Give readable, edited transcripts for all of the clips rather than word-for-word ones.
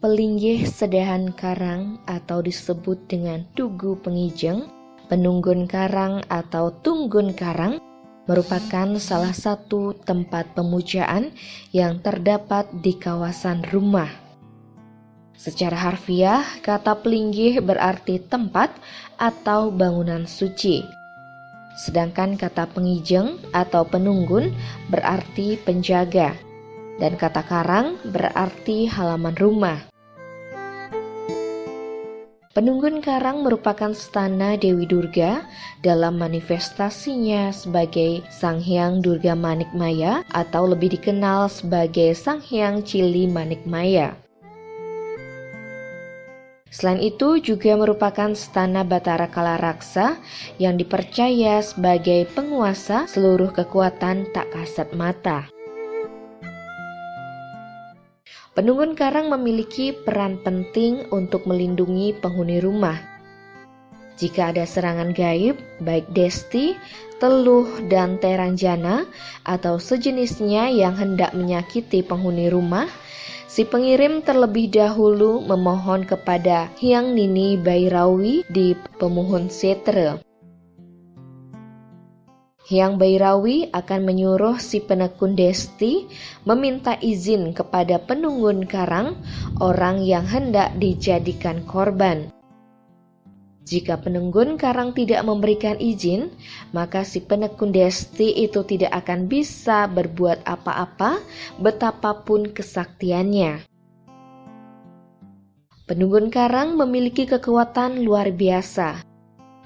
Pelinggih sedahan karang atau disebut dengan tugu pengijeng, penunggun karang atau tunggun karang merupakan salah satu tempat pemujaan yang terdapat di kawasan rumah. Secara harfiah, kata pelinggih berarti tempat atau bangunan suci. Sedangkan kata pengijeng atau penunggun berarti penjaga. Dan kata karang berarti halaman rumah. Penunggun karang merupakan stana Dewi Durga dalam manifestasinya sebagai Sang Hyang Durga Manikmaya atau lebih dikenal sebagai Sang Hyang Cili Manikmaya. Selain itu juga merupakan stana Batara Kala Raksa yang dipercaya sebagai penguasa seluruh kekuatan tak kasat mata. Penunggun karang memiliki peran penting untuk melindungi penghuni rumah. Jika ada serangan gaib, baik desti, teluh, dan teranjana atau sejenisnya yang hendak menyakiti penghuni rumah, si pengirim terlebih dahulu memohon kepada Hyang Nini Bhairawi di Pemuhun Setra. Hyang Bhairawi akan menyuruh si penekun desti meminta izin kepada penunggun karang, orang yang hendak dijadikan korban. Jika penunggun karang tidak memberikan izin, maka si penekun desti itu tidak akan bisa berbuat apa-apa betapapun kesaktiannya. Penunggun karang memiliki kekuatan luar biasa.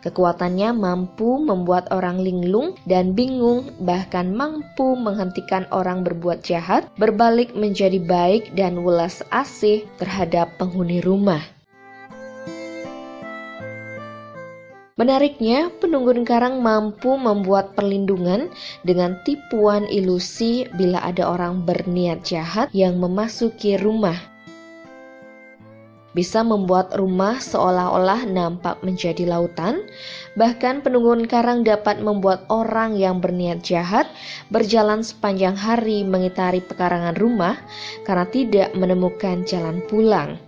Kekuatannya mampu membuat orang linglung dan bingung, bahkan mampu menghentikan orang berbuat jahat, berbalik menjadi baik dan welas asih terhadap penghuni rumah. Menariknya, penunggun karang mampu membuat perlindungan dengan tipuan ilusi bila ada orang berniat jahat yang memasuki rumah. Bisa membuat rumah seolah-olah nampak menjadi lautan. Bahkan penunggun karang dapat membuat orang yang berniat jahat berjalan sepanjang hari mengitari pekarangan rumah karena tidak menemukan jalan pulang.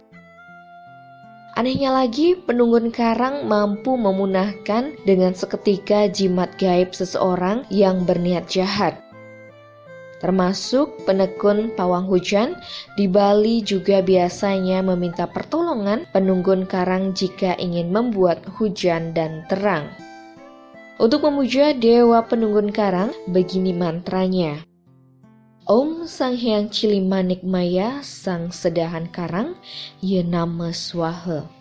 Anehnya lagi, penunggun karang mampu memunahkan dengan seketika jimat gaib seseorang yang berniat jahat. Termasuk penekun pawang hujan di Bali juga biasanya meminta pertolongan penunggun karang jika ingin membuat hujan dan terang. Untuk memuja dewa penunggun karang, begini mantranya. Om Sang Hyang Cili Manikmaya Sang Sedahan Karang, Ye Nama Swaha.